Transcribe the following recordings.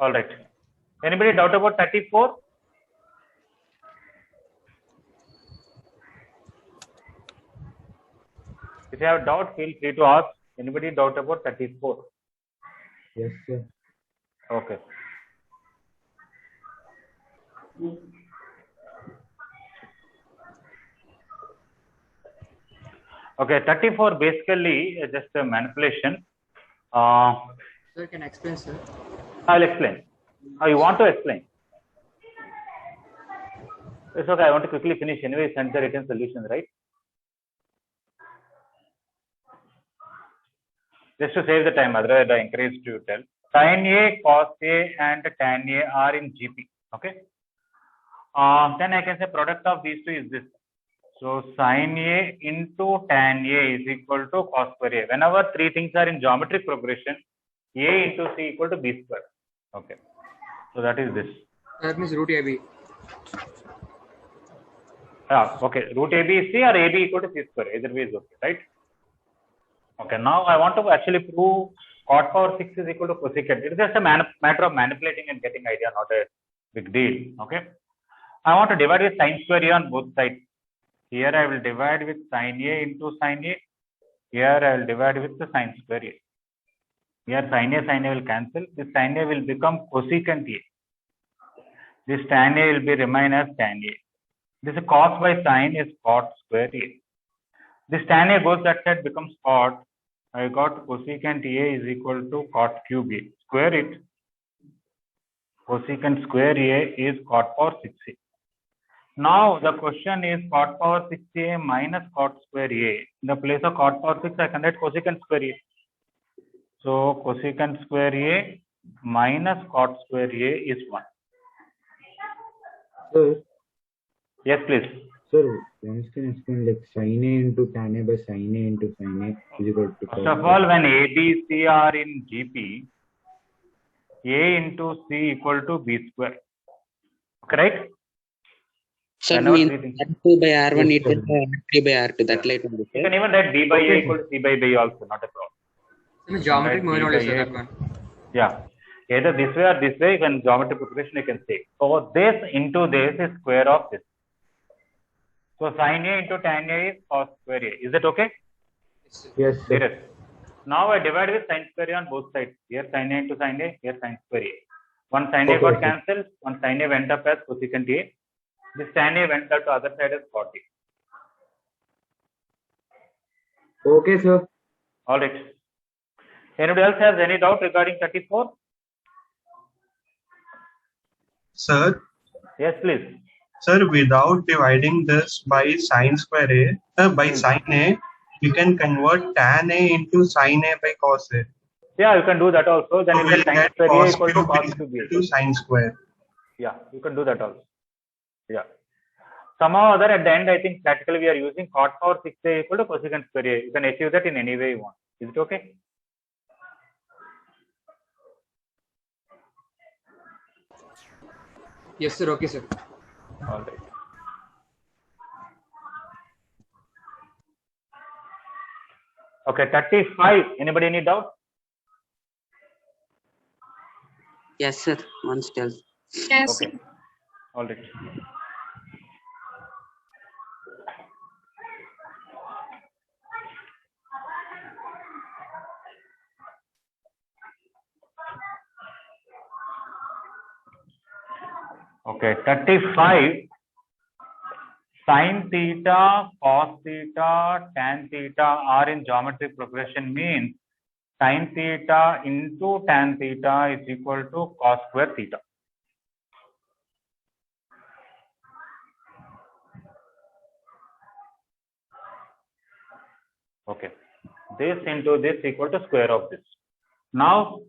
All right. Anybody doubt about 34? If you have doubt, feel free to ask. Anybody doubt about 34? Yes, sir. Okay. Okay, 34 basically just a manipulation. Sir, can I explain, sir? I'll explain. You want to explain? It's okay. I want to quickly finish anyway. Send the written solutions, right? Just to save the time, otherwise I encourage you to tell. Sin A, cos A, and tan A are in GP. Okay. Then I can say product of these two is this. So sin A into tan A is equal to cos square A. Whenever three things are in geometric progression, A into C equal to B square. Okay. So that is this. That means root AB. Okay. Root AB is C or AB equal to C square. Either way is okay, right? Okay. Now I want to actually prove cot power 6 is equal to cosecant. It is just a matter of manipulating and getting idea, not a big deal. Okay. I want to divide with sin square A on both sides. Here I will divide with sin A into sin A. Here I will divide with the sin square A. Here sin A will cancel. This sin A will become cosecant A. This tan A will be remain as tan A. This cos by sin is cot square A. This tan A goes that side, becomes cot. I got cosecant A is equal to cot cube A. Square it. Cosecant square A is cot power 6A. Now the question is cot power 6A minus cot square A. In the place of cot power 6, I can write cosecant square A. So cosecant square A minus cot square A is 1. Sir. Yes, please. Sir, once can explain like sin A into tan A by sin A into sin A is equal to First of all, when A, B, C are in GP, A into C equal to B square. Correct? Sir, means R2 by R1 equal to R3 by R2. That like you can even write B by A equal to C by B also, not a problem. Geometric moving only, sir, that one. Yeah. Either this way or this way, when geometric progression you can say. So this into this is square of this. So sin A into tan A is cos square A. Is that okay? Yes, sir. Yes. Now I divide with sin square A on both sides. Here sin A into sin A, here sin square A. One sin A got cancelled, one sin A went up as cosecant A. This tan A went up to other side as cot A. Okay, sir. All right. Anybody else has any doubt regarding 34? Sir? Yes, please. Sir, without dividing this by sin square A, by sin A, we can convert tan A into sin A by cos A. Yeah, you can do that also. Then So you get sin square A equal to cos cube A. To sin square. Yeah, you can do that also. Yeah. Somehow or other at the end, I think practically we are using cot power 6A equal to cosecant square A. You can achieve that in any way you want. Is it okay? Yes, sir. Okay, sir. All right. Okay, 35. Anybody any doubt? Yes, sir. One still. Yes. Okay. All right. Okay, 35. Sin theta, cos theta, tan theta are in geometric progression means sin theta into tan theta is equal to cos square theta. Okay, this into this equal to square of this. Now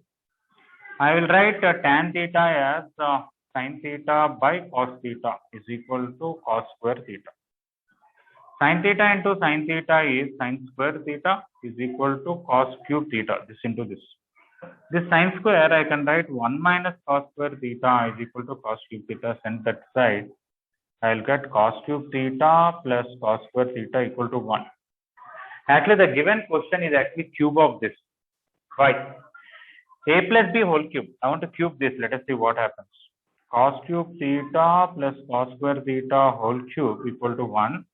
I will write tan theta as sin theta by cos theta is equal to cos square theta. Sin theta into sin theta is sin square theta is equal to cos cube theta. This into this. This sin square I can write 1 minus cos square theta is equal to cos cube theta. Send that side. I will get cos cube theta plus cos square theta equal to 1. Actually, the given question is actually cube of this. Why? A plus B whole cube. I want to cube this. Let us see what happens. Cos cube theta plus cos square theta whole cube equal to 1.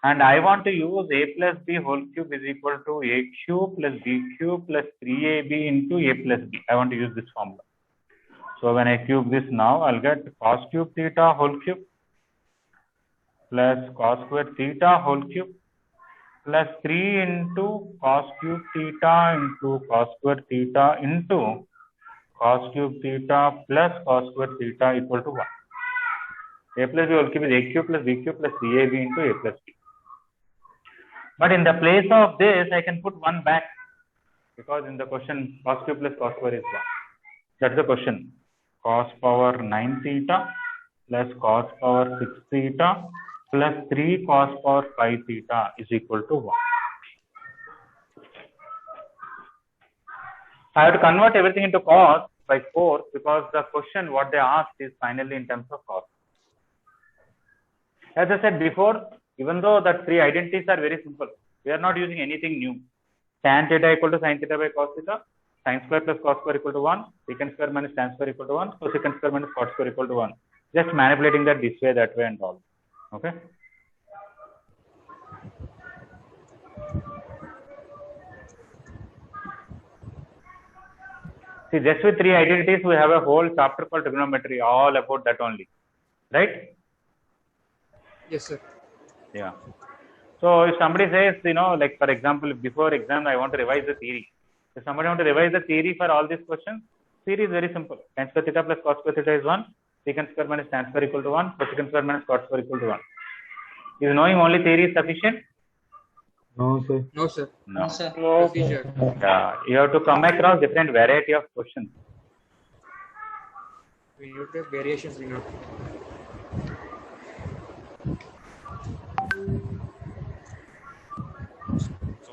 And I want to use A plus B whole cube is equal to A cube plus B cube plus 3AB into A plus B. I want to use this formula. So when I cube this now, I'll get cos cube theta whole cube plus cos square theta whole cube plus 3 into cos cube theta into cos square theta into cos cube theta plus cos square theta equal to 1. A plus B whole cube is A cube plus B cube plus 3AB into A plus B. But in the place of this, I can put 1 back because in the question cos cube plus cos square is 1. That's the question. Cos power 9 theta plus cos power 6 theta plus 3 cos power 5 theta is equal to 1. I have to convert everything into cos by 4 because the question what they asked is finally in terms of cos. As I said before, even though the three identities are very simple, we are not using anything new. Tan theta equal to sin theta by cos theta, sin square plus cos square equal to 1, secant square minus tan square equal to 1, cosecant square minus cot square equal to 1. Just manipulating that this way, that way and all. Okay. See, just with three identities, we have a whole chapter called trigonometry, all about that only. Right? Yes, sir. Yeah. So if somebody says, like for example, before exam, I want to revise the theory. If somebody want to revise the theory for all these questions, theory is very simple. Tan square theta plus cos square theta is 1. Secant square minus tan square equal to 1. Cosecant square minus cot square equal to 1. Is knowing only theory is sufficient? No, sir. No, sir. No. sir. Procedure. You have to come across different variety of questions. We need to have variations. We know.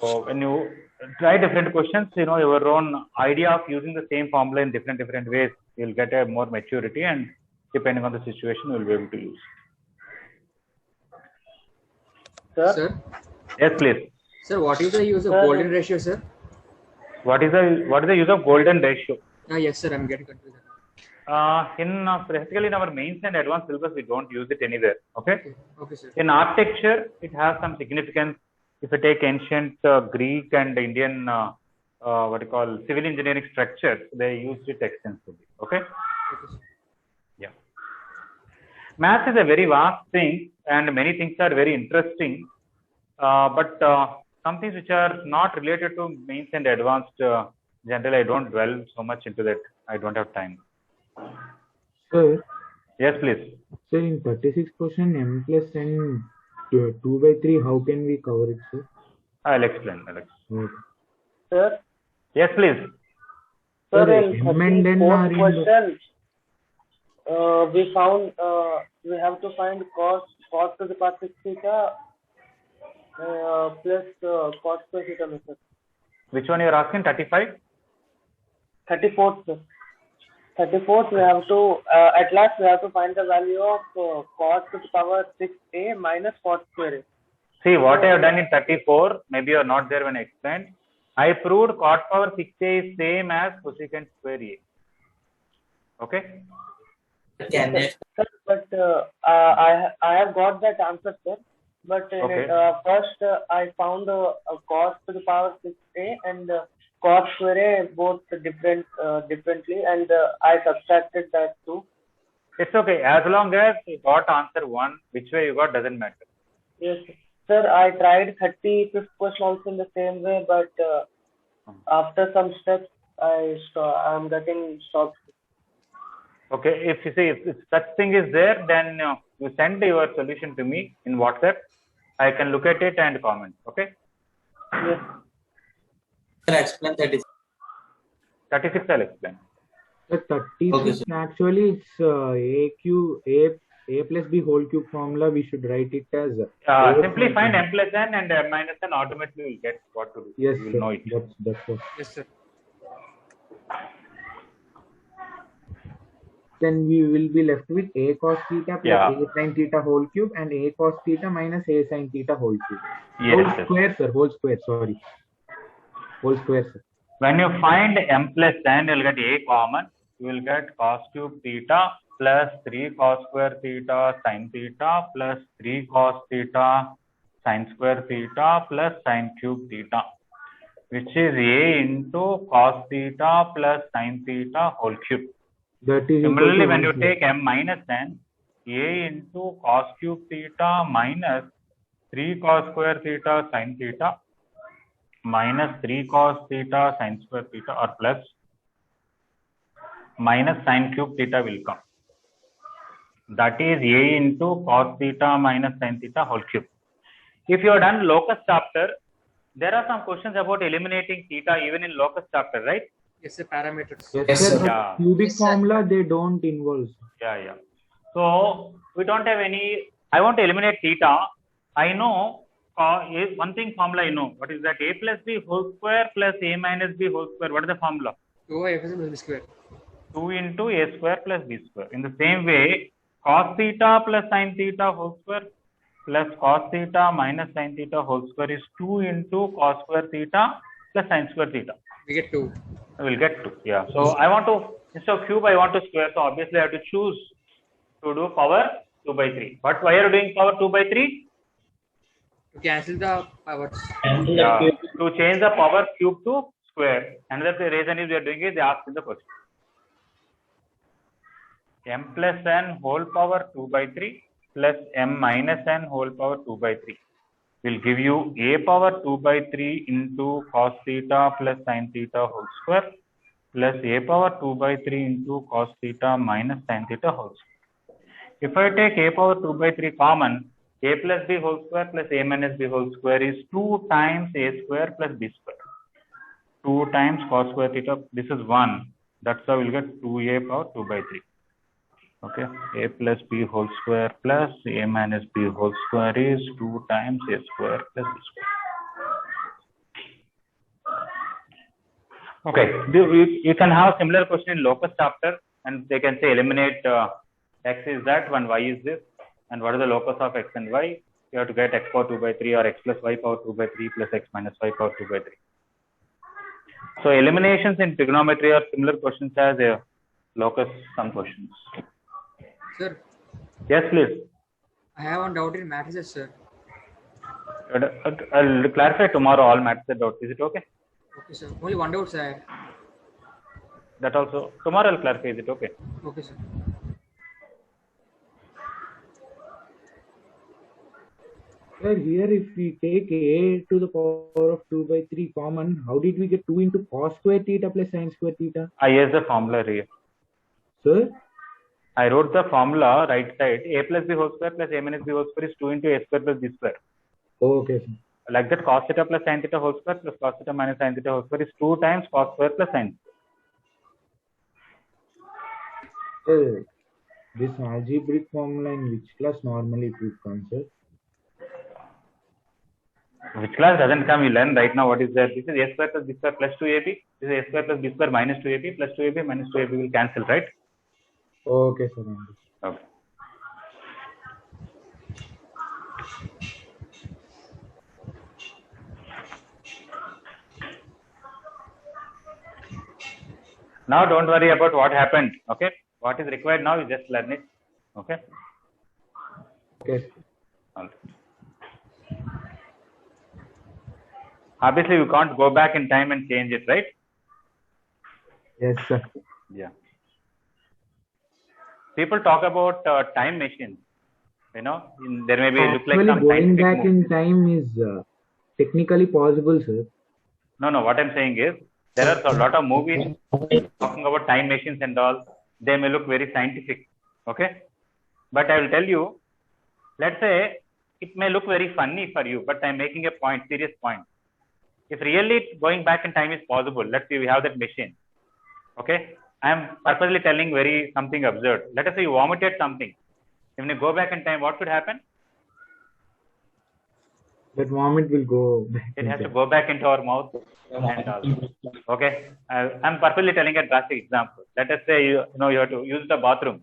So when you try different questions, your own idea of using the same formula in different ways, you'll get a more maturity, and depending on the situation, you'll be able to use. Sir. Yes, please. Sir, what is the use of golden ratio, sir? What is the use of golden ratio? Yes, sir. I'm getting confused. Practically in our mains and advanced syllabus, we don't use it anywhere. Okay. Okay, sir. In architecture, it has some significance. If you take ancient Greek and Indian, civil engineering structures, they used it extensively. Okay. Okay, sir. Yeah. Math is a very vast thing, and many things are very interesting. But some things which are not related to mains and advanced, generally I don't dwell so much into that. I don't have time. Sir, Yes, please. sir, in 36 question, m plus n 2 by 3, how can we cover it, sir? I'll explain. Okay. Sir, Yes, please. sir, Sir, in M and N 34th are in question, we found we have to find cos to the power 6 theta plus cos square theta method. Which one you are asking? 35? 34th, sir. 34th, we have to at last we have to find the value of cos to the power 6a minus cos square a. See, what I have done in 34, maybe you are not there when I explained. I proved cot power 6a is same as cosecant square a. Okay? Sir, but I have got that answer, sir. But Okay. first I found cos to the power 6a and cos square a both differently, and I subtracted that too. It's okay. As long as you got answer 1, which way you got doesn't matter. Yes, sir. I tried 35th question also in the same way, but after some steps, I'm getting stopped. Okay. If you see, if such thing is there, then you send your solution to me in WhatsApp. I can look at it and comment. Okay? Yes. Explain 36. 36 I'll explain. The 36 actually it's a plus b whole cube formula. We should write it as Simply find m plus n and m minus n, automatically will get what to do. yes, You will sir. know it. That's what. Yes, sir. Then we will be left with a cos theta plus Yeah. a sin theta whole cube and a cos theta minus a sin theta whole cube. Yes, Whole yes. square, sir. Whole square. Sorry. Whole square, sir. When you find m plus n, you'll get a common. You will get cos cube theta plus 3 cos square theta sin theta plus 3 cos theta sin square theta plus sin cube theta, which is a into cos theta plus sin theta whole cube. That is Similarly, equal when to you 1 take m minus n, a into cos cube theta minus 3 cos square theta sin theta minus 3 cos theta sin square theta or plus minus sin cube theta will come. That is a into cos theta minus sin theta whole cube. If you have done locus chapter, there are some questions about eliminating theta even in locus chapter, right? Yes, sir. Parameters. Yes, sir. But Yeah. cubic Yes, sir. formula they don't involve. Yeah. So we don't have any. I want to eliminate theta. I know one thing formula I know. What is that? A plus b whole square plus a minus b whole square. What is the formula? 2y plus b square. 2 into a square plus b square. In the same way, cos theta plus sin theta whole square plus cos theta minus sin theta whole square is 2 into cos square theta plus sin square theta. We get 2. I will get 2. Yeah. So I want to, instead of cube, I want to square. So obviously I have to choose to do power 2 by 3. But why are you doing power 2 by 3? To cancel the powers. Yeah. To change the power cube to square. Another reason is we are doing it, they ask in the question. M plus n whole power 2 by 3 plus m minus n whole power 2 by 3 will give you a power 2 by 3 into cos theta plus sin theta whole square plus a power 2 by 3 into cos theta minus sin theta whole square. If I take a power 2 by 3 common, a plus b whole square plus a minus b whole square is 2 times a square plus b square. 2 times cos square theta, this is 1. That's how we'll get 2a power 2 by 3. Okay, a plus b whole square plus a minus b whole square is 2 times a square plus b square. Okay, you can have similar question in locus chapter, and they can say eliminate x is that, when y is this, and what is the locus of x and y. You have to get x power 2 by 3 or x plus y power 2 by 3 plus x minus y power 2 by 3. So eliminations in trigonometry are similar questions as a locus sum questions. Sir, Yes, please. I have one doubt in matrices, sir. I'll clarify tomorrow all maths doubts. Is it okay? Okay, sir. Only one doubt, sir. That also tomorrow I'll clarify. Is it okay? Okay, sir. Sir, here if we take a to the power of 2 by 3 common, how did we get 2 into cos square theta plus sin square theta? I used the formula here. Sir? I wrote the formula right side. A plus b whole square plus a minus b whole square is 2 into a square plus b square. Okay, sir. Like that, cos theta plus sin theta whole square plus cos theta minus sin theta whole square is 2 times cos square plus sin. Sir, this algebraic formula in which class normally it would come, sir? Which class doesn't come, you learn right now what is there. This is a square plus b square plus 2ab. This is a square plus b square minus 2ab plus 2ab minus 2ab will cancel, right? Okay, sir. Okay. Now don't worry about what happened. Okay. What is required now is just learn it. Okay. Okay. All right. Obviously, we can't go back in time and change it, right? Yes, sir. Yeah. People talk about time machines. You know, there may be look like Actually, some going scientific back movie. in time is technically possible, sir. No. What I'm saying is there are a lot of movies talking about time machines and all. They may look very scientific. Okay, but I will tell you. Let's say it may look very funny for you, but I'm making a point, serious point. If really going back in time is possible, let's say we have that machine. Okay, I am purposely telling very something absurd. Let us say you vomited something. When you go back in time, what could happen? That vomit will go back. It has to go back into our mouth and all. Okay, I'm purposely telling a drastic example. Let us say you have to use the bathroom.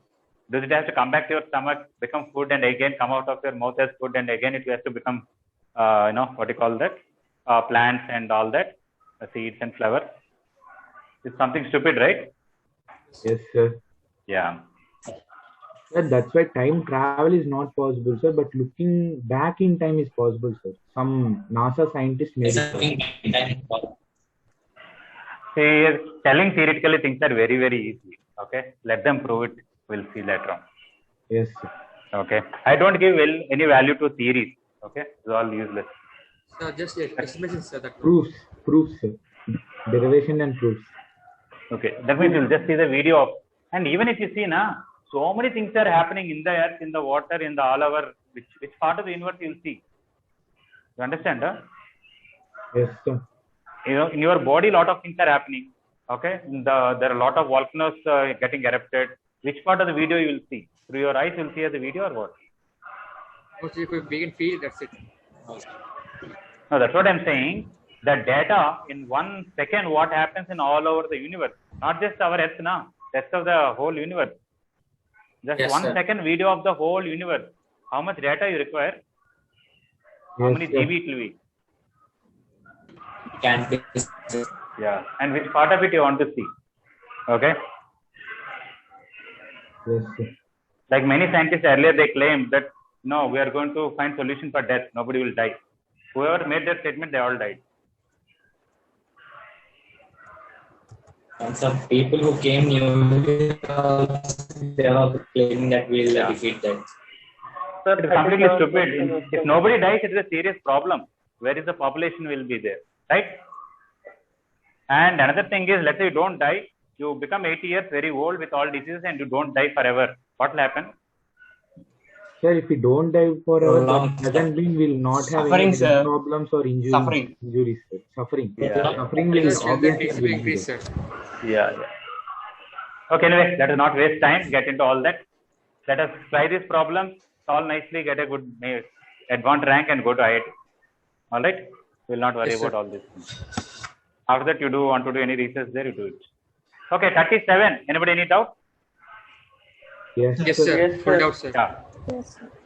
Does it have to come back to your stomach, become food, and again come out of your mouth as food, and again it has to become, what do you call that? Plants and all that, seeds and flowers. It's something stupid, right? Yes, sir. Yeah. Sir, that's why time travel is not possible, sir. But looking back in time is possible, sir. Some NASA scientists made it possible. See, telling theoretically things are very, very easy. Okay. Let them prove it. We'll see later on. Yes, sir. Okay. I don't give any value to theories. Okay. It's all useless. So just estimations, sir. That Proofs, sir. Derivation and proofs. Okay. That means you'll just see the video of, and even if you see now, so many things are happening in the earth, in the water, in the all over, which part of the universe you'll see. You understand? Huh? Yes, sir. You know, in your body, a lot of things are happening. Okay. There are a lot of volcanoes getting erupted. Which part of the video you will see? Through your eyes, you'll see as the video or what? mostly if we can feel, that's it. No, that's what I'm saying. The data in 1 second, what happens in all over the universe, not just our Earth now, rest of the whole universe. Just Yes, 1 sir. second video of the whole universe. How much data you require? How Yes, many sir. GB it will be? Can be. Yeah. And which part of it you want to see? Okay. Yes, sir. Like many scientists earlier, they claimed that no, we are going to find solution for death. Nobody will die. Whoever made that statement, they all died. And some people who came new, they are claiming that we'll Yeah. defeat that. Sir, It is completely 37 stupid. question If nobody dies, it is a serious problem. Where is the population will be there, right? And another thing is, let's say you don't die, you become 80 years, very old with all diseases, and you don't die forever. What will happen? Sir, if we don't die forever, Long that doesn't mean we'll not have Suffering, any sir. problems or injuries. Suffering. Injuries, sir. Suffering. Yeah. Suffering will Yes, children obviously needs to will be be increased, there. sir. Yeah. Okay, anyway, let us not waste time, get into all that. Let us try this problem, solve nicely, get a good advanced rank, and go to IIT. All right? We'll not worry Yes, sir. about all this. After that, you do want to do any research there, you do it. Okay, 37. Anybody any doubt? Yes, Yes, sir. sir. Yes, Full sir. doubt, sir. Yeah.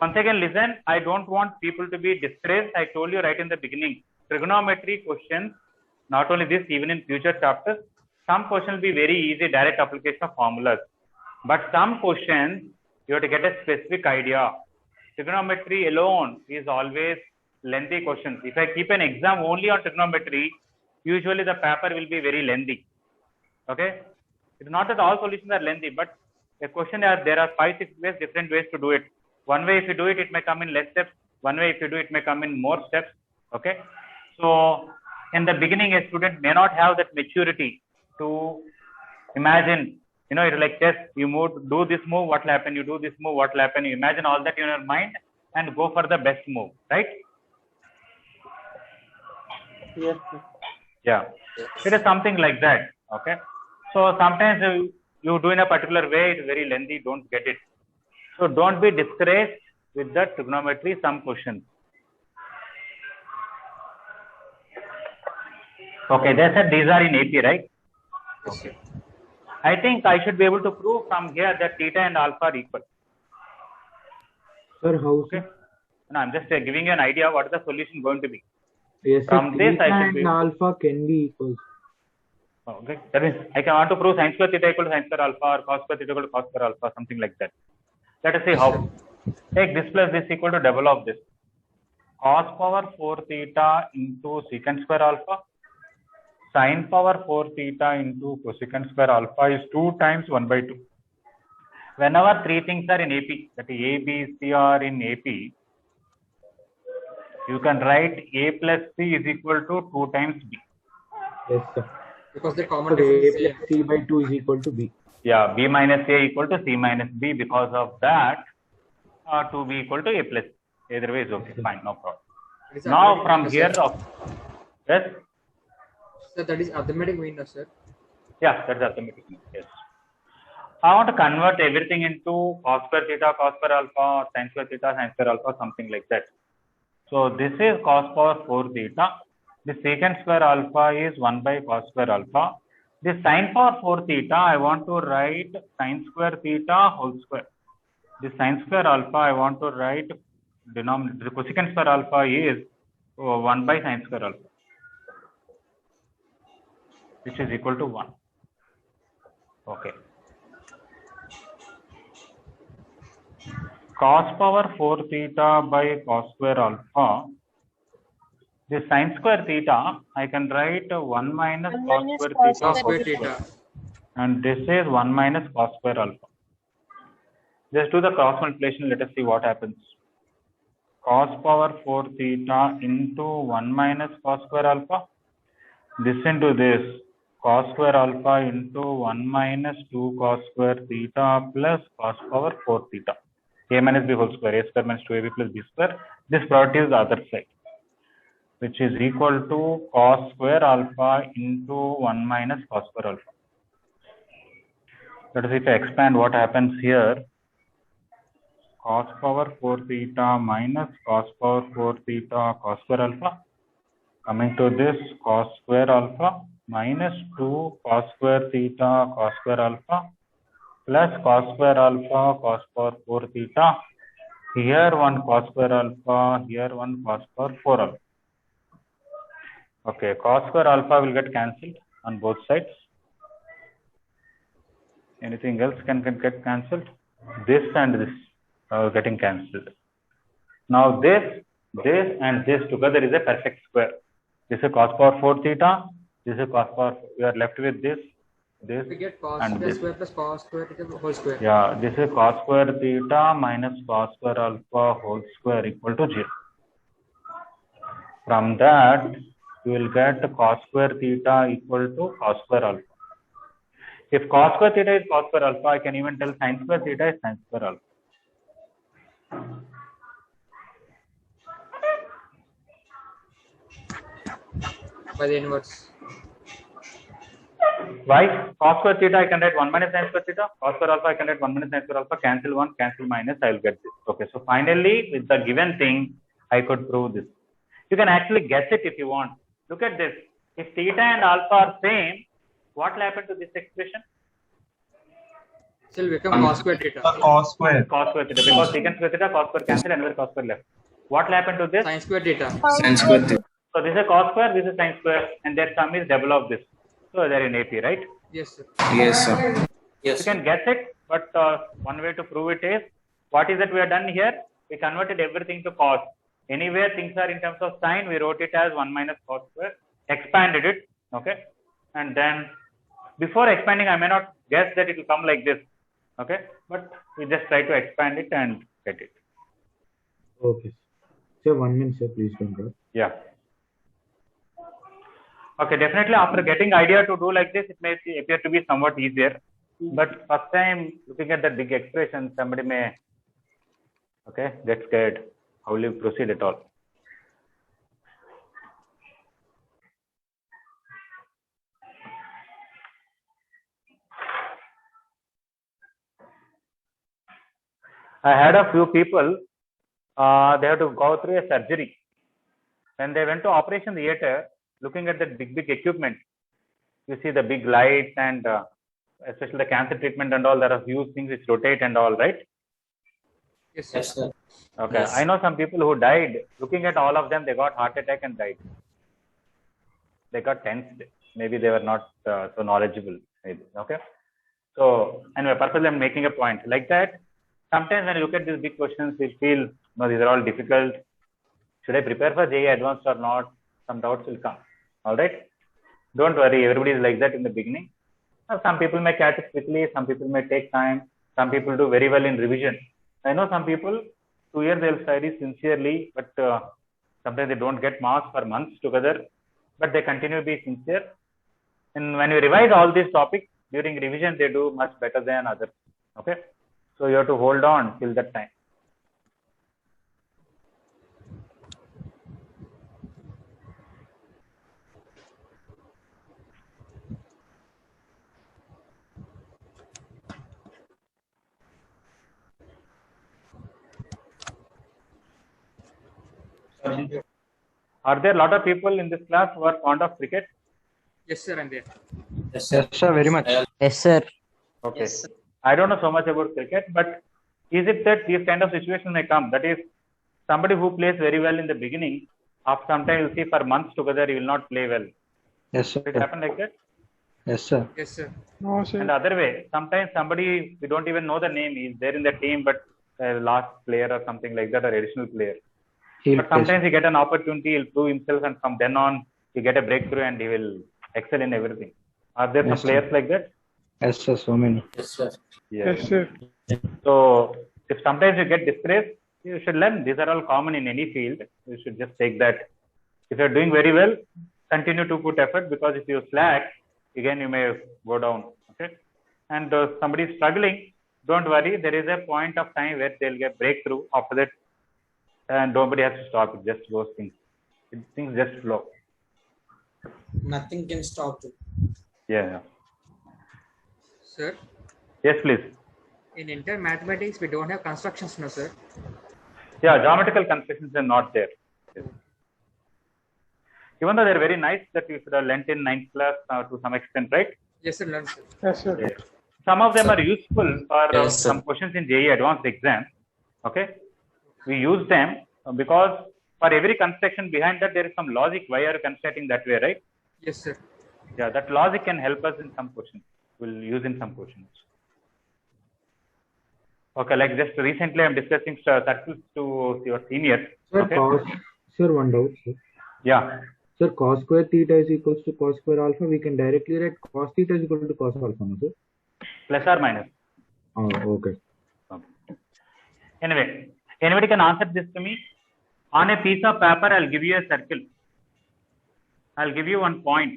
Once again, listen. I don't want people to be disgraced. I told you right in the beginning. Trigonometry questions, not only this, even in future chapters, some questions will be very easy, direct application of formulas. But some questions, you have to get a specific idea. Trigonometry alone is always lengthy questions. If I keep an exam only on trigonometry, usually the paper will be very lengthy. Okay? It's not that all solutions are lengthy, but a question there are 5-6 ways, different ways to do it. One way if you do it, it may come in less steps. One way if you do it, may come in more steps. Okay? So in the beginning, a student may not have that maturity to imagine, it's like chess, you do this move, what will happen? You do this move, what will happen? You imagine all that in your mind and go for the best move, right? Yes, sir. Yeah, it is something like that. Okay, so sometimes you do in a particular way, it's very lengthy, don't get it. So don't be discouraged with the trigonometry, some questions. Okay, they said these are in AP, right? Yes, sir. I think I should be able to prove from here that theta and alpha are equal. Sir, how? Okay, no, I'm just giving you an idea what is the solution going to be. Yes, sir. From this, Theta I should and be- alpha can be equal. Okay, that means I can want to prove sin square theta equal to sin square alpha or cos square theta equal to cos square alpha, something like that. Let us see how. Take this plus this equal to double of this. Cos power 4 theta into secant square alpha. Sin power 4 theta into cosecant square alpha is 2 times 1 by 2. Whenever three things are in AP, that is A, B, C are in AP, you can write A plus C is equal to 2 times B. Yes, sir. Because the common So A difference is plus C by 2 is equal to B. Yeah, B minus A equal to C minus B. Because of that, 2B equal to A plus. Either way is okay, fine, no problem. That is Now arithmetic from mean, here, sir. yes, Sir, that is arithmetic mean, sir. yeah, that's arithmetic. Yes. I want to convert everything into cos square theta, cos square alpha, sin square theta, sin square alpha, something like that. So this is cos power 4 theta. The secant square alpha is 1 by cos square alpha. The sin power 4 theta, I want to write sin square theta whole square. The sin square alpha, I want to write denominator. The cosecant square alpha is 1 by sin square alpha, which is equal to 1. Okay. Cos power 4 theta by cos square alpha. This sin square theta, I can write 1 minus cos square theta Cos whole square square. theta. And this is 1 minus cos square alpha. Just do the cross multiplication. Let us see what happens. Cos power 4 theta into 1 minus cos square alpha. This into this. Cos square alpha into 1 minus 2 cos square theta plus cos power 4 theta. A minus b whole square. A square minus 2ab plus b square. This product is the other side, which is equal to cos square alpha into 1 minus cos square alpha. Let us see if I expand what happens here. Cos power 4 theta minus cos power 4 theta cos square alpha. Coming to this, cos square alpha minus 2 cos square theta cos square alpha plus cos square alpha cos power 4 theta. Here one cos square alpha, here one cos power 4 alpha. Okay, cos square alpha will get cancelled on both sides. Anything else can get cancelled? This and this are getting cancelled. Now this and this together is a perfect square. This is cos power 4 theta. This is cos power. We are left with this, We get cos and this. square plus cos square theta whole square. Yeah, this is cos square theta minus cos square alpha whole square equal to 0. From that, you will get cos square theta equal to cos square alpha. If cos square theta is cos square alpha, I can even tell sin square theta is sin square alpha. By the inverse. Why? Cos square theta I can write 1 minus sin square theta. Cos square alpha I can write 1 minus sin square alpha. Cancel 1, cancel minus, I will get this. Okay, so finally with the given thing, I could prove this. You can actually guess it if you want. Look at this. If theta and alpha are same, what will happen to this expression? Still become cos square theta. Cos square. Cos square theta. Because secant square theta, cos square cancel, another cos square left. What will happen to this? Sin square theta. Sin square theta. So this is cos square, this is sin square, and their sum is double of this. So they're in AP, right? Yes, sir. Yes, sir. You can guess it, but one way to prove it is, what is that we have done here? We converted everything to cos. Anywhere things are in terms of sin, we wrote it as 1 minus cos square, expanded it, okay? And then before expanding, I may not guess that it will come like this, okay? But we just try to expand it and get it. Okay. Sir, 1 minute, sir, please don't go. Yeah. Okay, definitely after getting idea to do like this, it may appear to be somewhat easier. But first time looking at that big expression, somebody may, okay, get scared. How will you proceed at all? I had a few people, they have to go through a surgery. When they went to operation theater, looking at that big equipment, you see the big lights and especially the cancer treatment and all, there are huge things which rotate and all, right? Yes, sir. Yes, sir. Okay, Yes. I know some people who died. Looking at all of them, they got heart attack and died. They got tensed. Maybe they were not so knowledgeable. Maybe. Okay. So anyway, purposely I'm making a point like that. Sometimes when you look at these big questions, you feel, no, these are all difficult. Should I prepare for JEE Advanced or not? Some doubts will come. All right. Don't worry. Everybody is like that in the beginning. Some people may catch it quickly. Some people may take time. Some people do very well in revision. I know some people, 2 years they'll study sincerely, but sometimes they don't get marks for months together, but they continue to be sincere. And when you revise all these topics during revision, they do much better than others. Okay. So you have to hold on till that time. Are there a lot of people in this class who are fond of cricket? Yes, sir, and there. Yes, sir. Yes, sir, very much. Yes, sir. Okay. Yes, sir. I don't know so much about cricket, but is it that these kind of situations may come? That is, somebody who plays very well in the beginning, after some time you'll see for months together he will not play well. Yes, sir. Did it happen like that? Yes, sir. Yes, sir. No, sir. And the other way, sometimes somebody we don't even know the name, he's there in the team, but last player or something like that, or additional player. He'll But play. sometimes he get an opportunity, he'll prove himself, and from then on, he get a breakthrough and he will excel in everything. Are there Yes, some players like that? Yes, sir. So many. Yes, sir. Yes, sir. So if sometimes you get disgraced, you should learn. These are all common in any field. You should just take that. If you're doing very well, continue to put effort, because if you slack, again you may go down. Okay. And somebody is struggling, don't worry. There is a point of time where they'll get breakthrough. After that, and nobody has to stop. It just goes things. Things just flow. Nothing can stop it. Yeah. Sir, Yes, please. in inter mathematics, we don't have constructions, no, sir. Yeah, geometrical constructions are not there. Yes. Even though they're very nice, that you should have learnt in 9th class to some extent, right? Yes, sir. Learn, sir. Yes, sir. Yes. Some of them are useful for Yes, sir. some questions in JEE advanced exam. Okay, we use them because for every construction behind that there is some logic. Why are you constructing that way, right? Yes, sir. Yeah, that logic can help us in some questions. We'll use in some questions. Okay, like just recently I'm discussing circles to your seniors. Sir, Okay. sir, one doubt, sir. Yeah. Sir, cos square theta is equals to cos square alpha. We can directly write cos theta is equal to cos alpha, no, sir? Plus or minus. Oh, okay. Okay. Anyway, anybody can answer this to me? On a piece of paper, I'll give you a circle. I'll give you one point.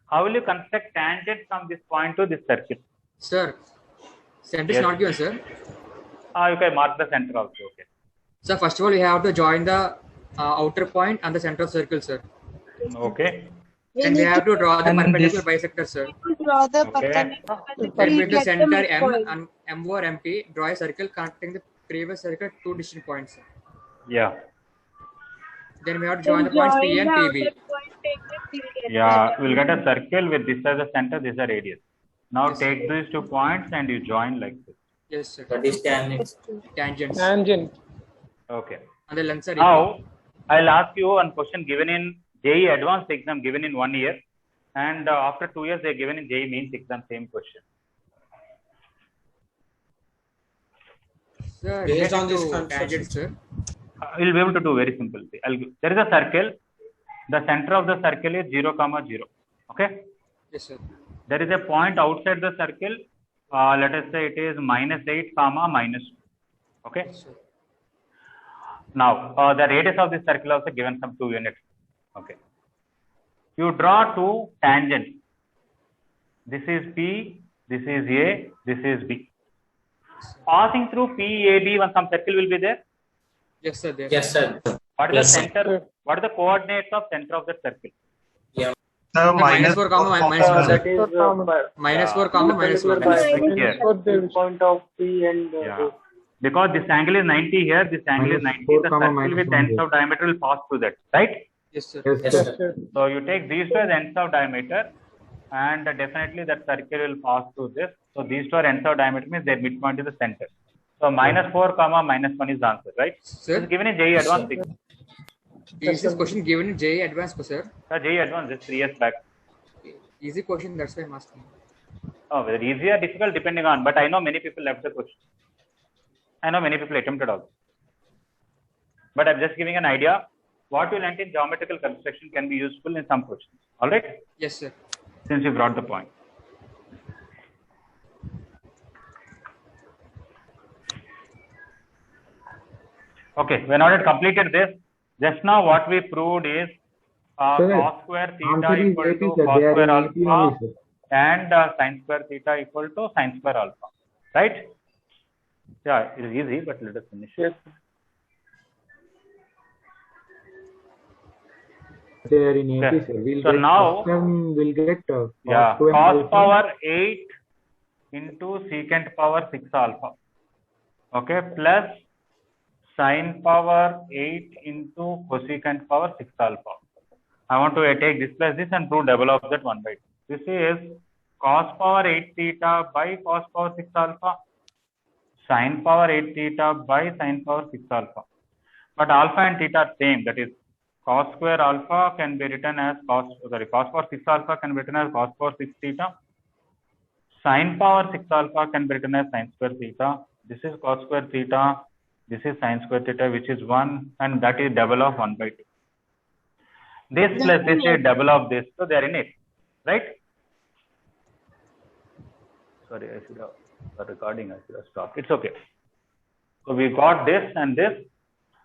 How will you construct tangent from this point to this circle? Sir, center Yes. is not given, sir. You can mark the center also. Okay. So first of all, we have to join the outer point and the center of circle, sir. Okay. And we have to draw the And perpendicular this- bisector, sir. Draw the Okay. perpendicular. And with the Get center M midpoint. and M or MP, draw a circle connecting the previous circle to two distant points, sir. Yeah. Then we have to join the points P and PB. Yeah. We'll get a circle with this as a center, this is a radius. Now Yes. take these 2 points and you join like this. Yes, sir. That is tangent. Tangents. Tangent. Okay. And the lengths are equal. Now, I'll ask you one question given in JEE advanced exam given in 1 year, and after 2 years they're given in JEE mains exam, same question. Sir, Based related on this to construction. tangents, sir. We'll be able to do very simple. There is a circle. The center of the circle is 0, 0. Okay. Yes, sir. There is a point outside the circle. Let us say it is -8, -2. Okay. Yes, sir. Now, the radius of this circle also given some 2 units. Okay. You draw 2 tangents. This is P, this is A, this is B. Passing through PAB, some circle will be there. Yes, sir. There. Yes, sir. What is Yes, the sir. center? What are the coordinates of center of the circle? The minus 4 comma minus 1, sir. That is Minus 4 comma minus 1. Here. point of P and Yeah. Because this angle is 90 here, this angle is Minus 90. 4 The comma circle minus with 1 ends here. of diameter will pass through that, right? Yes, sir. Yes, Yes, sir. sir. So you take these two as ends of diameter, and definitely that circle will pass through this. So these two are ends of diameter, means their midpoint is the center. So -4 comma -1 is the answer, right? Sir, It's given in JEE advanced exam. is this question given in JEE advanced, sir? JEE advanced just 3 years back. Easy question, that's why I'm asking. Oh, whether easy or difficult depending on, but I know many people left the question. I know many people attempted also. But I'm just giving an idea. What you learnt in geometrical construction can be useful in some questions. All right? Yes, sir. Since you brought the point. Okay, when I had completed this, just now what we proved is Sir, cos square theta answer is equal 80, to sir. cos They are square in 80 only, alpha sir. and sin square theta equal to sin square alpha. Right? Yeah, it is easy, but let us finish. yes. They are in 80, Okay. sir. We'll So get now- we'll get Yeah, square cos alpha. power 8 into secant power 6 alpha. Okay, plus sin power 8 into cosecant power 6 alpha. I want to take this plus this and prove double of that 1/2. This is cos power 8 theta by cos power 6 alpha, sin power 8 theta by sin power 6 alpha. But alpha and theta are same, that is cos square alpha can be written as cos power 6 alpha can be written as cos power 6 theta. Sin power 6 alpha can be written as sin square theta. This is cos square theta. This is sin square theta, which is 1, and that is double of 1 by 2. This plus this is double of this, so they are in it, right? Sorry, I should have the recording. I should have stopped. It's okay. So we got this and this.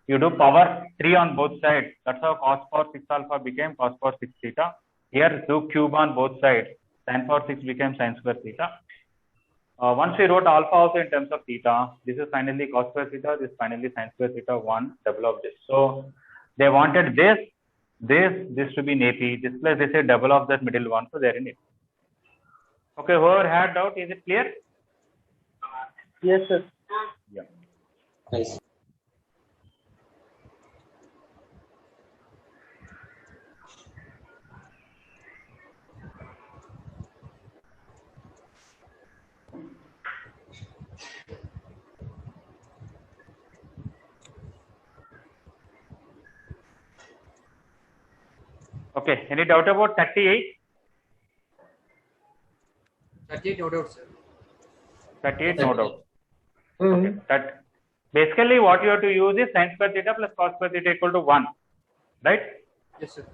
You do power 3 on both sides. That's how cos power 6 alpha became cos power 6 theta. Here do cube on both sides. Sin power 6 became sin square theta. Once we wrote alpha also in terms of theta, this is finally cos square theta, this is finally sin square theta 1, double of this. So they wanted this to be in AP, this plus this is double of that middle one, so they're in it. Okay, whoever had doubt, is it clear? Yes, sir. Yeah. Yes. Okay, any doubt about 38? 38, no doubt, sir. 38, no doubt. Okay. That basically what you have to use is sin square theta plus cos square theta equal to 1, right? Yes, sir.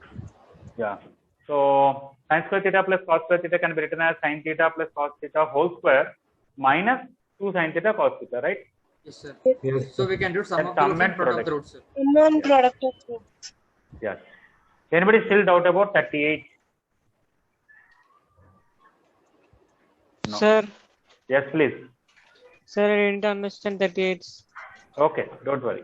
Yeah. So sin square theta plus cos square theta can be written as sin theta plus cos theta whole square minus 2 sin theta cos theta, right? Yes, sir. Yes. So we can do sum And of the roots sum and and product of product. the roots, sir. One product of roots. Yes. Anybody still doubt about 38? No. Sir, Yes, please. sir, I didn't understand 38. Okay, don't worry.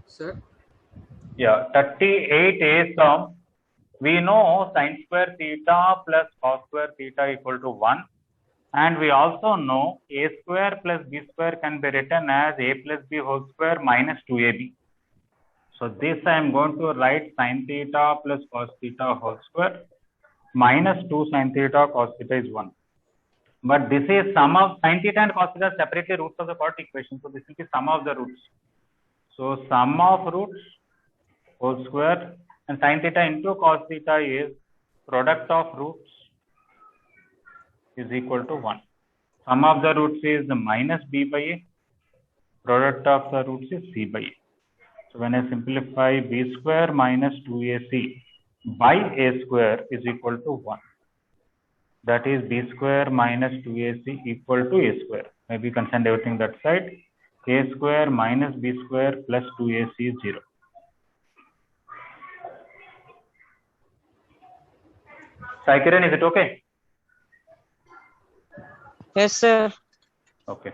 Sir, Yeah, 38 is we know sin square theta plus cos square theta equal to 1. And we also know a square plus b square can be written as a plus b whole square minus 2ab. So this I am going to write sin theta plus cos theta whole square minus 2 sin theta cos theta is 1. But this is sum of sin theta and cos theta separately roots of the quadratic equation. So this will be sum of the roots. So sum of roots whole square and sin theta into cos theta is product of roots is equal to 1. Sum of the roots is minus b by a. Product of the roots is c by a. So when I simplify b square minus 2ac by a square is equal to 1. That is b square minus 2ac equal to a square. Maybe you can send everything that side. A square minus b square plus 2ac is 0. Sai Kiran, is it okay? Yes, sir. Okay.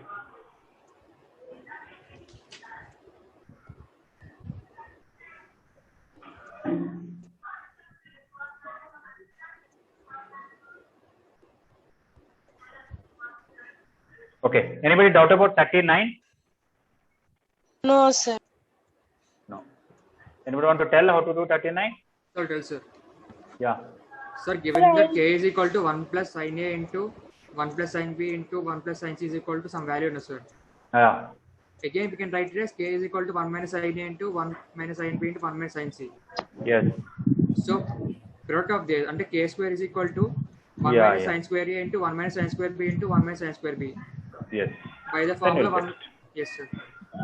Okay. Anybody doubt about 39? No, sir. No. Anybody want to tell how to do 39? I'll tell, sir. Yeah. Sir, given that k is equal to 1 plus sin a into 1 plus sin b into 1 plus sin c is equal to some value, no, sir. Yeah. Again, we can write it as k is equal to 1 minus sin a into 1 minus sin b into 1 minus sin c. Yes. So, product of this under k square is equal to 1 Yeah, minus yeah. sin square a into 1 minus sin square b into 1 minus sin square b. Yes. By the Then formula you'll 1. get Yes, sir.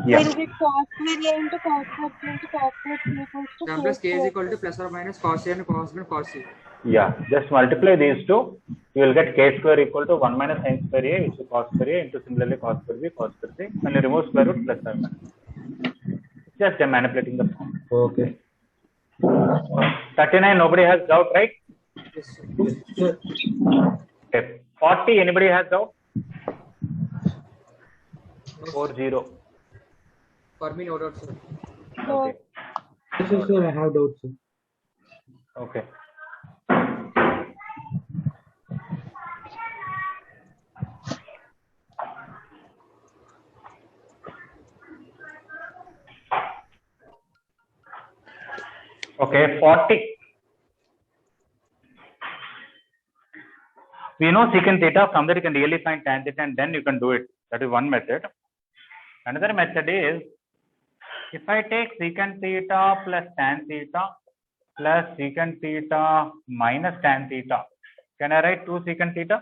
Yeah. We'll get cos square a into cos square b into cos square c equals to Then plus k is equal to plus or minus cos a and cos b and cos c. Yeah. Just multiply these two. You will get k square equal to 1 minus sin square a, which is cos square a, into similarly cos square b, cos square c. When you remove square root, plus or minus. Just manipulating the form. Okay. 39, nobody has doubt, right? Yes, sir. Yes, sir. Okay. 40, anybody has doubt? 40. For me, no doubt, sir. Okay. Yes, sir, I have doubts, sir. Okay. Okay, 40. we know secant theta. From there you can really find tan theta and then you can do it. That is one method. Another method is, if I take secant theta plus tan theta plus secant theta minus tan theta, can I write 2 secant theta?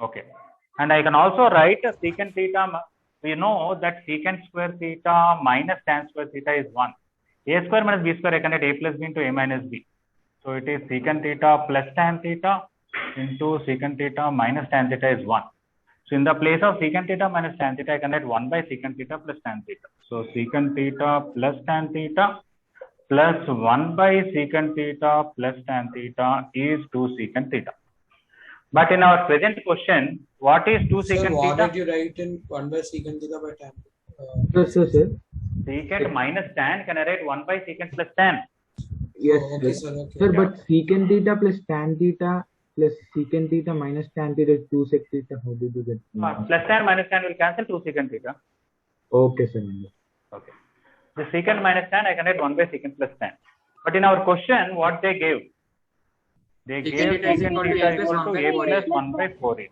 Okay. And I can also write secant theta. We know that secant square theta minus tan square theta is 1. A square minus b square, I can write a plus b into a minus b. So it is secant theta plus tan theta into secant theta minus tan theta is 1. So in the place of secant theta minus tan theta, I can write 1 by secant theta plus tan theta. So secant theta plus tan theta plus 1 by secant theta plus tan theta is 2 secant theta. But in our present question, what is 2 secant What theta? did you write in 1 by secant theta by tan? Sir. Secant minus tan, can I write 1 by secant plus tan? Yes, okay, sir. sir. Okay. Sir, but secant theta plus tan theta plus secant theta minus tan theta is 2 sec theta. How did you get? Plus tan minus tan will cancel 2 secant theta. Okay, sir. Okay. The secant minus tan, I can write 1 by secant plus tan. But in our question, what they gave? They gave secant theta equal to a plus 1 by 4a.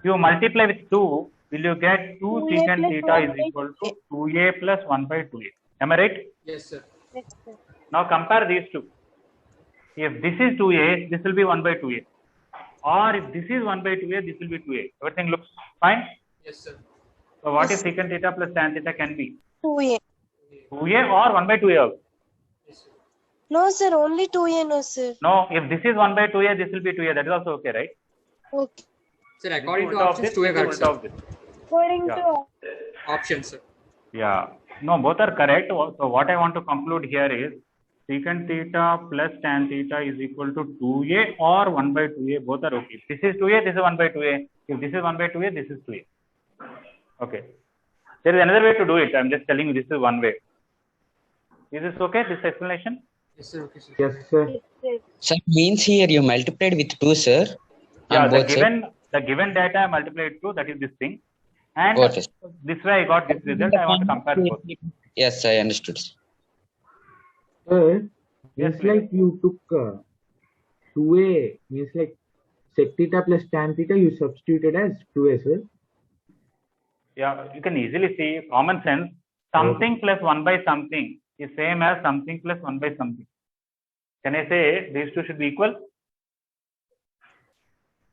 You multiply with 2, will you get 2 secant theta is equal to 2a plus 1 by 2a. Am I right? Yes, sir. Yes, sir. Now compare these two. If this is 2a, this will be 1 by 2a. Or if this is 1 by 2a, this will be 2a. Everything looks fine? Yes, sir. So what is secant theta plus tan theta can be? 2A. 2a or 1 by 2a? Yes, sir. No, sir. Only 2A, no, sir. No, if this is 1 by 2a, this will be 2a. That is also okay, right? Okay. Sir, according to Ulte of options, this, 2A ulte correct, sir. of this. According Yeah. to Options, sir. Yeah. No, both are correct. So what I want to conclude here is secant theta plus tan theta is equal to 2a or 1 by 2a. Both are okay. If this is 2a, this is 1 by 2a. If this is 1 by 2a, this is 2a. Okay. There is another way to do it. I'm just telling you this is one way. Is this okay, this explanation? Yes, sir. Okay, sir. Yes, sir. Sir, means here you multiplied with 2, sir. Yeah, On both sides. the given data I multiplied through, that is this thing. And Okay. this way I got this result. I want to compare both. Yes, I understood. Sir. Sir, Yes, it's please. like you took 2a, means like sec theta plus tan theta, you substituted as 2a, sir. Yeah, you can easily see common sense. Something plus 1 by something is same as something plus 1 by something. Can I say these two should be equal?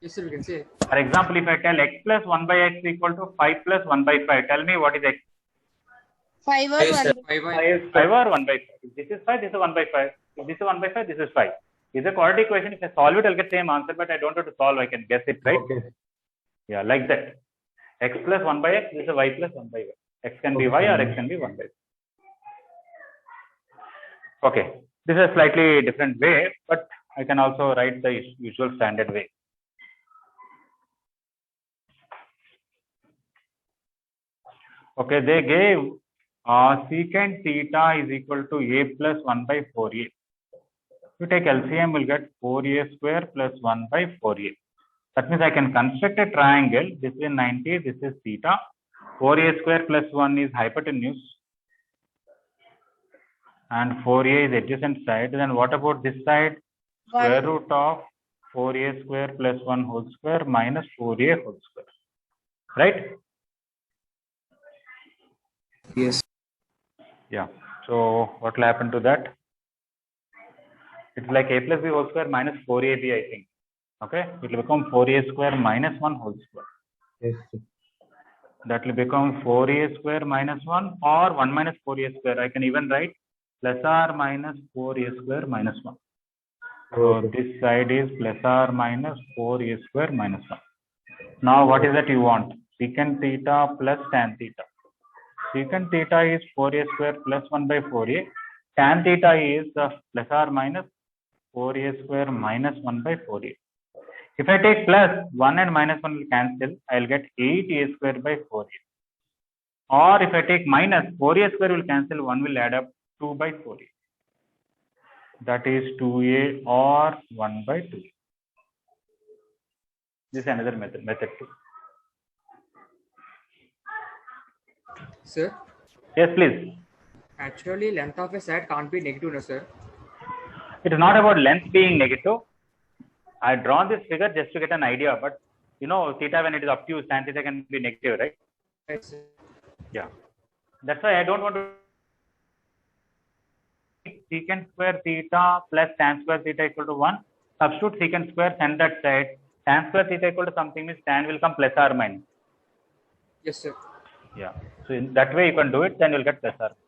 Yes, sir. We can say. For example, if I tell x plus 1 by x equal to 5 plus 1 by 5, tell me what is x? 5 or 1. 5 or 1 by 5. If this is 5, this is 1 by 5. If this is 1 by 5, this is 5. It's a quadratic equation. If I solve it, I'll get same answer, but I don't have to solve. I can guess it, right? Okay. Yeah, like that. X plus 1 by x, this is y plus 1 by y. X can be y or x can be 1 by y. Okay. This is a slightly different way, but I can also write the usual standard way. Okay, they gave secant theta is equal to a plus 1 by 4a. You take LCM, will get 4a square plus 1 by 4a. That means I can construct a triangle. This is 90, this is theta. 4a square plus 1 is hypotenuse. And 4a is adjacent side. Then what about this side? Square root of 4a square plus 1 whole square minus 4a whole square. Right? Yes. Yeah. So what will happen to that? It's like a plus b whole square minus 4ab, I think. Okay. It will become 4a square minus 1 whole square. Yes, sir. That will become 4a square minus 1 or 1 minus 4a square. I can even write plus or minus 4a square minus 1. So this side is plus or minus 4a square minus 1. Now what is that you want? Secant theta plus tan theta. Secant theta is 4a square plus 1 by 4a. Tan theta is plus or minus 4a square minus 1 by 4a. If I take plus, 1 and minus 1 will cancel. I will get 8a square by 4a. Or if I take minus, 4a square will cancel. 1 will add up 2 by 4a. That is 2a or 1 by 2. This is another method too. Sir, Yes, please. actually, length of a side can't be negative, no, sir. It is not about length being negative. I drawn this figure just to get an idea, but you know, theta when it is obtuse, tan theta can be negative, right? Yes, sir. Yeah. That's why I don't want to secant square theta plus tan square theta equal to 1. Substitute secant square, send that side. Tan square theta equal to something means tan will come plus or minus. Yes, sir. Yeah. So in that way you can do it, then you'll get plus or minus.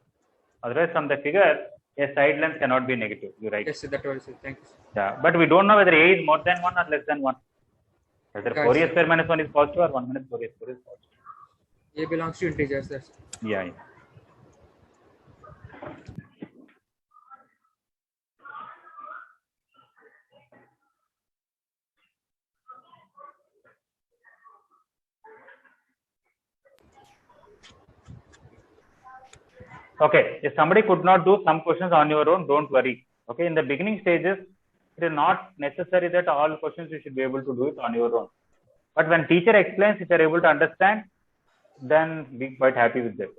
Otherwise, from the figure, a side length cannot be negative. You're right. Yes, sir. That was it. Thank you, sir. Yeah. But we don't know whether A is more than 1 or less than 1. Whether Yes, 4a sir. square minus 1 is positive or 1 minus 4a square is positive. A belongs to integers. That's it. Yeah. Okay, if somebody could not do some questions on your own, don't worry. Okay, in the beginning stages, it is not necessary that all questions you should be able to do it on your own. But when teacher explains, if you are able to understand, then be quite happy with that.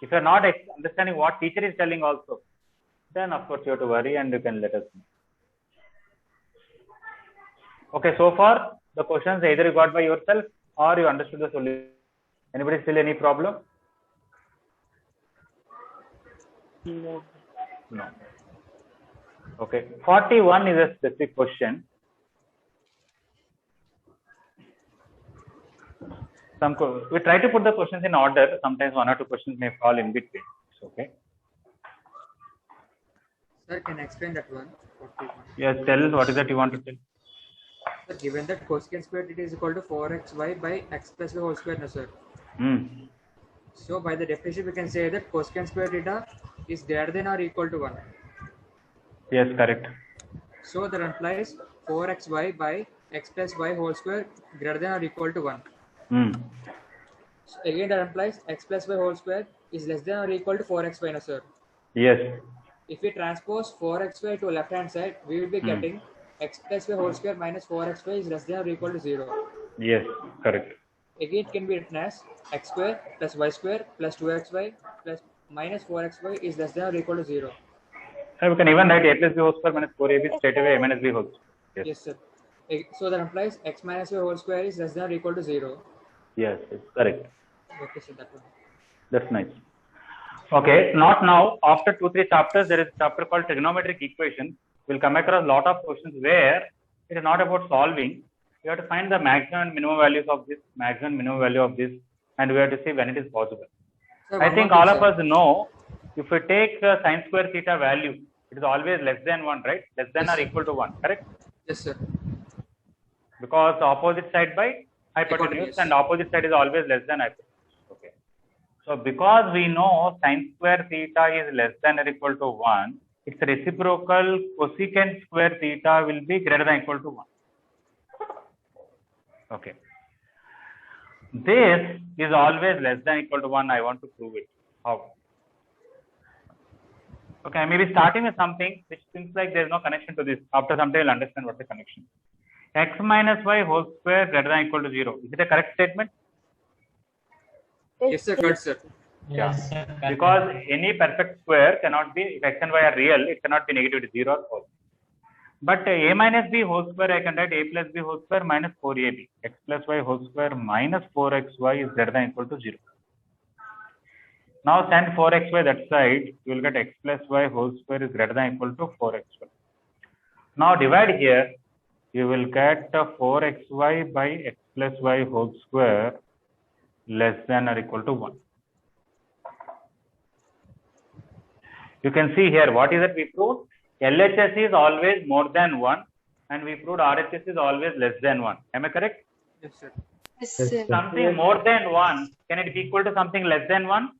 If you are not understanding what teacher is telling also, then of course you have to worry and you can let us know. Okay, so far the questions either you got by yourself or you understood the solution. Anybody still any problem? No. No. Okay. 41 is a specific question. We try to put the questions in order. Sometimes one or two questions may fall in between. It's okay. Sir, can I explain that one? 41. Yes, tell what is that you want to tell. Sir, given that cosecant squared it is equal to 4xy by x plus y whole square, no, sir. So by the definition we can say that cosecant squared theta is greater than or equal to 1. Yes, correct. So that implies 4xy by x plus y whole square greater than or equal to 1. So again that implies x plus y whole square is less than or equal to 4xy, no, sir. Yes. If we transpose 4xy to left hand side, we will be getting x plus y whole square minus 4xy is less than or equal to 0. Yes, correct. Again it can be written as x square plus y square plus 2xy plus minus 4xy is less than or equal to 0. We can even write a plus b whole square minus 4ab straight away a minus b whole square. Yes, sir. So that implies x minus y whole square is less than or equal to 0. Yes, it's correct. Okay, so that one. That's nice. Okay, not now. After 2-3 chapters, there is a chapter called trigonometric equations. We'll come across a lot of questions where it is not about solving. You have to find the maximum and minimum values of this, maximum and minimum value of this, and we have to see when it is possible. Sir, I think all of us know if we take sine square theta value, it is always less than 1, right? Less than or equal to 1, correct? Yes, sir. Because opposite side by hypotenuse and opposite side is always less than hypotenuse. Okay. So because we know sine square theta is less than or equal to 1, its reciprocal cosecant square theta will be greater than or equal to 1. Okay. This is always less than or equal to 1. I want to prove it. How? Okay, I may be starting with something which seems like there is no connection to this. After some time, you'll understand what the connection is. X minus y whole square greater than or equal to 0. Is it a correct statement? Yes, sir. Good, sir. Yeah. Because any perfect square cannot be, if x and y are real, it cannot be negative to 0 or false. But a minus b whole square, I can write a plus b whole square minus 4ab. X plus y whole square minus 4xy is greater than or equal to 0. Now send 4xy that side, you will get x plus y whole square is greater than or equal to 4xy. Now divide here, you will get 4xy by x plus y whole square less than or equal to 1. You can see here, what is it we proved? LHS is always more than 1 and we proved RHS is always less than 1. Am I correct? Yes, sir. Yes, sir. Something more than 1, can it be equal to something less than 1?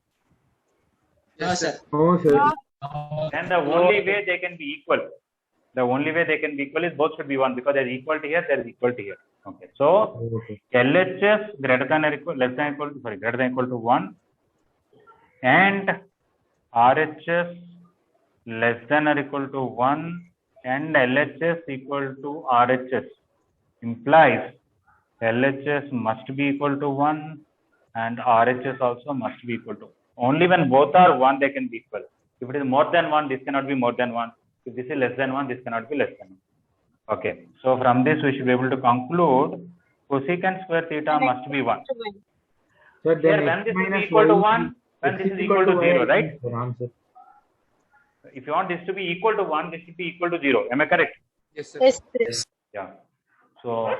Yes, sir. No, sir. Then the only way they can be equal. The only way they can be equal is both should be 1 because there is equality here, there is equality here. Okay. So LHS greater than or equal, less than or equal to, sorry, greater than or equal to 1 and RHS less than or equal to 1 and LHS equal to RHS implies LHS must be equal to 1 and RHS also must be equal to 1. Only when both are 1 they can be equal. If it is more than 1, this cannot be more than 1. If this is less than 1, this cannot be less than 1. Okay. So from this, we should be able to conclude cosecant square theta must be 1. Sir, Here, then when x this is minus equal to y 1, when x this is equal to y, 0, I right? think the answer. If you want this to be equal to 1, this should be equal to 0. Am I correct? Yes, sir. Yes, sir. Yes. Yeah. So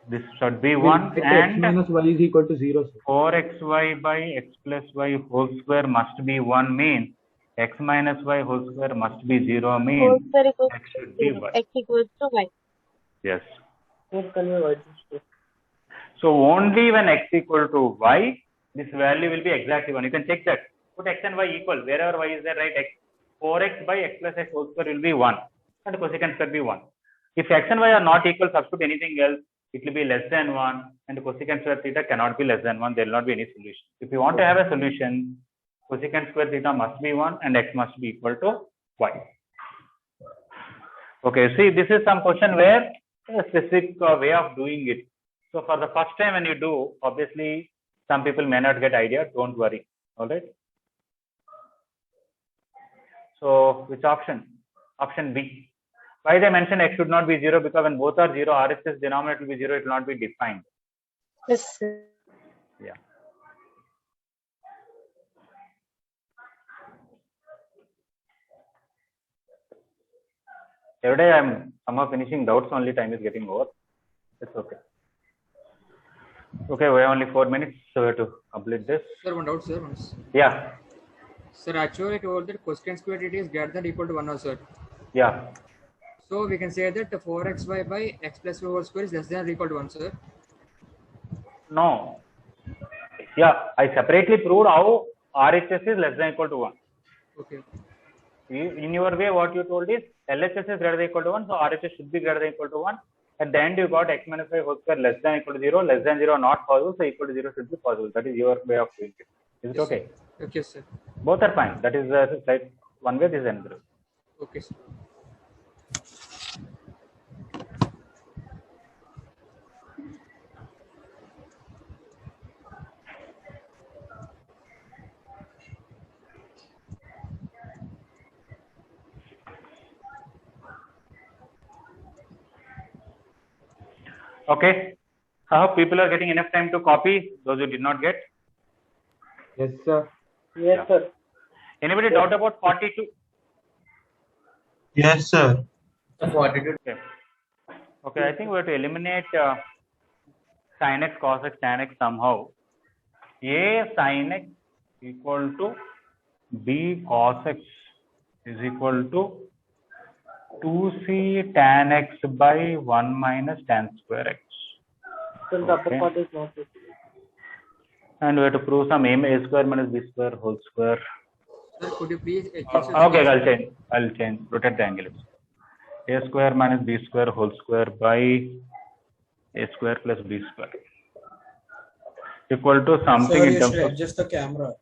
this should be We'll 1 get x and minus y is equal to 0, sir. 4xy by x plus y whole square must be 1 means x minus y whole square must be 0 Whole means square equals x should to be 0. y. X equals to y. Yes. What can we write this to? So only when x equal to y, this value will be exactly 1. You can check that. Put x and y equal. Wherever y is there, right? 4x by x plus x whole square will be 1. And cosecant square will be 1. If x and y are not equal, substitute anything else, it will be less than 1. And cosecant square theta cannot be less than 1. There will not be any solution. If you want to have a solution, cosecant square theta must be 1 and x must be equal to y. Okay, see, this is some question where a specific way of doing it. So for the first time when you do, obviously some people may not get idea. Don't worry. All right. So which option? Option B. Why they mention x should not be 0? Because when both are 0, RHS denominator will be 0. It will not be defined. Yes, sir. Yeah. Every day I'm somehow finishing doubts. Only time is getting over. It's okay. Okay, we have only 4 minutes, so we have to complete this. Sir, one doubt, sir. Once. Yeah. Sir, actually, I told that cosecant square theta is greater than or equal to 1 now, sir. Yeah. So we can say that 4xy by x plus y whole square is less than or equal to 1, sir. No. Yeah, I separately proved how RHS is less than or equal to 1. Okay. In your way, what you told is LHS is greater than or equal to 1, so RHS should be greater than or equal to 1. At the end, you got x minus y whole square less than or equal to 0, less than 0 not possible, so equal to 0 should be possible. That is your way of doing it. Is it okay? Okay, sir. Both are fine. That is like one way, this is another. Okay, sir. Okay. I hope people are getting enough time to copy. Those who did not get. Yes, sir. Yes, sir. Anybody doubt about 42? Yes, sir. 42. Okay. Okay, I think we have to eliminate sin x, cos x, tan x somehow. A sin x equal to B cos x is equal to 2c tan x by 1 minus tan square x. So the upper part is not it. And we have to prove some a square minus b square whole square. Sir, could you please Okay, I'll change. Rotate the angle. A square minus b square whole square by a square plus b square equal to something Sir, in you terms should of. adjust the camera.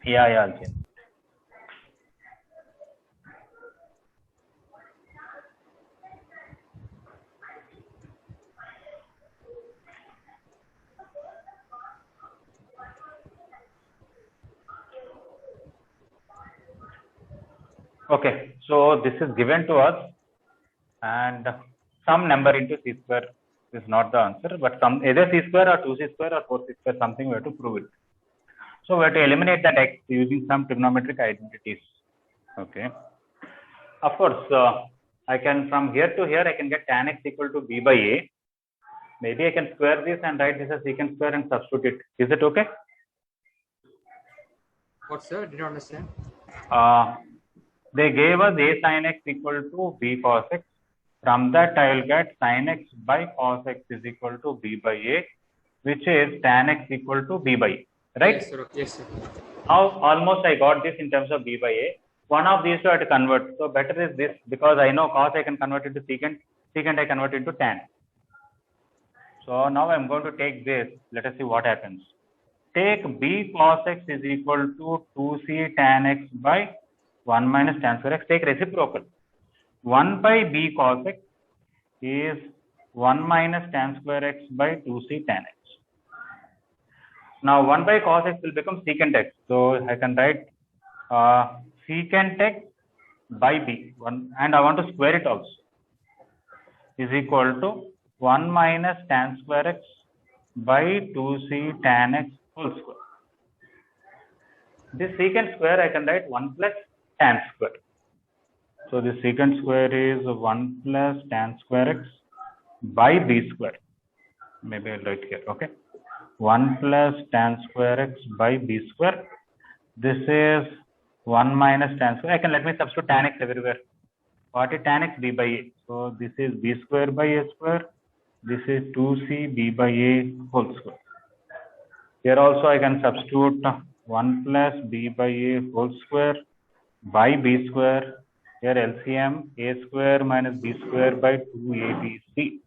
Yeah, I'll change. Okay, so this is given to us, and some number into c square is not the answer, but some either c square or 2c square or 4c square, something we have to prove it. So we have to eliminate that x using some trigonometric identities. Okay. Of course, I can from here to here I can get tan x equal to b by a. Maybe I can square this and write this as secant square and substitute it. Is it okay? What, sir? Did not understand. They gave us a sin x equal to b cos x. From that, I will get sin x by cos x is equal to b by a, which is tan x equal to b by a. Right? Yes, sir. Yes, sir. Now, almost I got this in terms of b by a. One of these two I have to convert. So, better is this because I know cos I can convert into secant, secant I convert into tan. So, now I am going to take this. Let us see what happens. Take b cos x is equal to 2c tan x by 1 minus tan square x. Take reciprocal. 1 by b cos x is 1 minus tan square x by 2c tan x. Now 1 by cos x will become secant x. So I can write secant x by b, and I want to square it also, is equal to 1 minus tan square x by 2c tan x whole square. This secant square I can write 1 plus tan square. So the secant square is 1 plus tan square x by b square. Maybe I'll write here, okay. 1 plus tan square x by b square. This is 1 minus tan square. I can let me substitute tan x everywhere. What is tan x? B by a. So this is b square by a square. This is 2c b by a whole square. Here also I can substitute 1 plus b by a whole square by b square. Here LCM a square minus b square by 2abc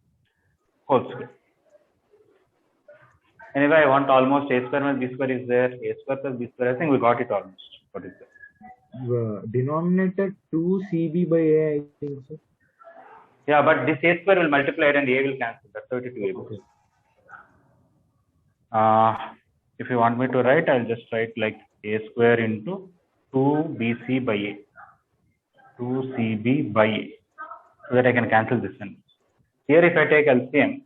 whole square. Anyway, I want almost a square minus b square is there. A square plus b square. I think we got it almost. What is that? Denominator 2cb by a, I think so. Yeah, but this a square will multiply it and a will cancel. That's 32a. Okay. If you want me to write, I'll just write like a square into 2bc by a. 2cb by a. So that I can cancel this one. Here if I take LCM,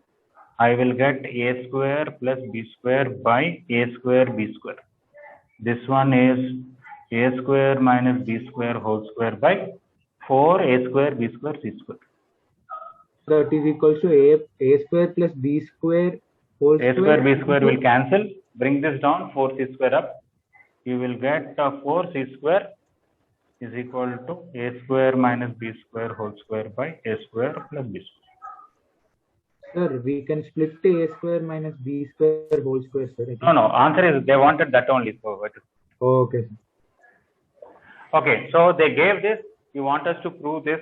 I will get a square plus b square by a square b square. This one is a square minus b square whole square by 4a square b square c square. That is equal to a square plus b square whole square. A square b square will cancel. Bring this down, 4c square up. You will get 4c square is equal to a square minus b square whole square by a square plus b square. Sir, we can split a square minus b square whole square, sir. No. Answer is they wanted that only. So okay. Okay. So they gave this. You want us to prove this.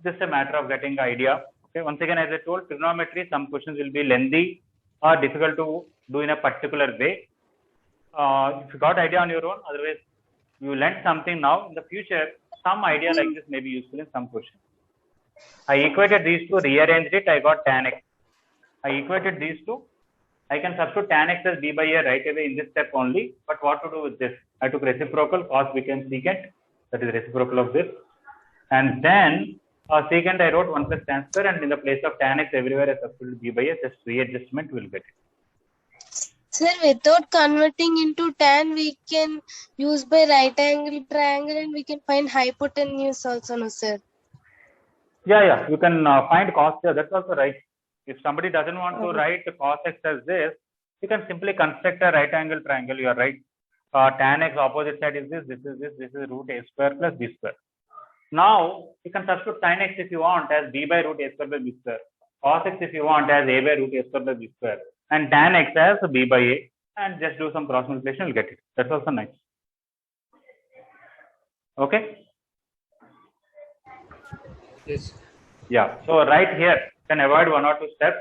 This is a matter of getting idea. Okay. Once again, as I told, trigonometry, some questions will be lengthy or difficult to do in a particular way. If you got idea on your own, otherwise you learned something now. In the future, some idea like this may be useful in some questions. I equated these two, rearranged it. I got tan x. I equated these two. I can substitute tan x as b by a right away in this step only. But what to do with this? I took reciprocal, cos became secant. That is reciprocal of this. And then secant I wrote 1 plus tan square, and in the place of tan x everywhere I substituted b by a. Just readjustment will get it. Sir, without converting into tan, we can use by right angle triangle and we can find hypotenuse also, no sir? Yeah. You can find cos here. That's also right. If somebody doesn't want to write cos x as this, you can simply construct a right angle triangle. You are right. Tan x opposite side is this. This is this. This is root a square plus b square. Now you can substitute sin x if you want as b by root a square by b square. Cos x if you want as a by root a square by b square. And tan x as b by a. And just do some cross multiplication, you'll get it. That's also nice. Okay. Yes. Yeah. So right here, you can avoid 1 or 2 steps.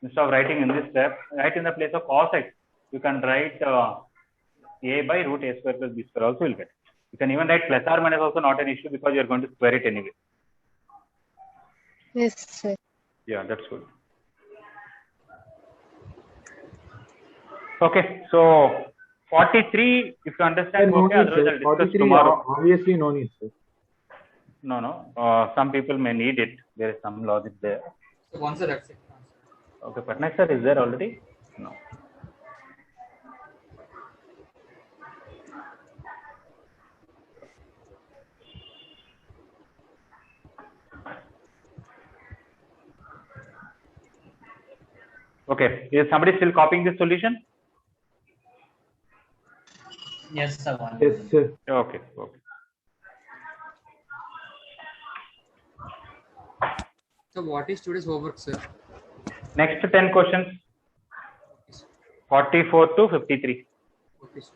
Instead of writing in this step, right in the place of cos x, you can write a by root a square plus b square also will get it. You can even write plus or minus also not an issue because you are going to square it anyway. Yes, sir. Yeah, that's good. Okay, so 43, if you understand, no okay, otherwise I'll discuss tomorrow. Obviously, no need, sir. No. Some people may need it. There is some logic there. So once that's it. Okay, Patnaik sir, is there already? No. Okay, is somebody still copying this solution? Yes, sir. Yes, sir. Okay. So what is today's homework, sir? Next 10 questions. 44 to 53. Okay, sir.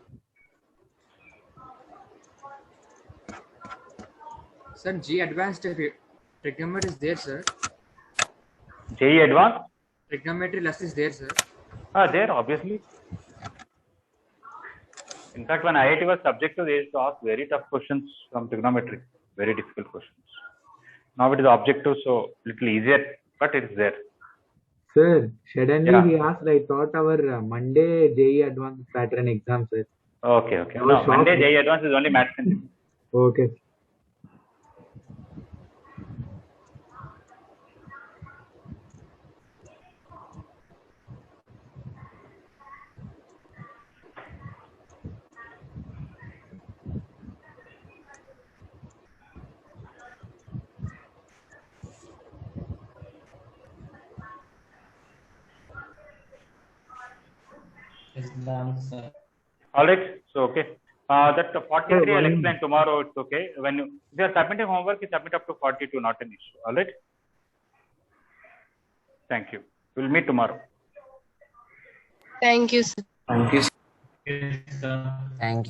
Sir, G advanced trigonometry is there, sir. JEE advanced? Trigonometry less is there, sir. There, obviously. In fact, when IIT was subjective, they used to ask very tough questions from trigonometry, very difficult questions. Now it is objective, so little easier, but it is there. Sir, suddenly he asked, I thought our Monday JEE advanced pattern exam, sir. Okay. No, Monday JEE advanced is only maths and okay. Is the answer. All right. So okay. That 43 I'll explain tomorrow. It's okay. When you, if you are submitting homework, you submit up to 42, not an issue. All right. Thank you. We'll meet tomorrow. Thank you, sir. Thank you. Yes, sir. Thank you.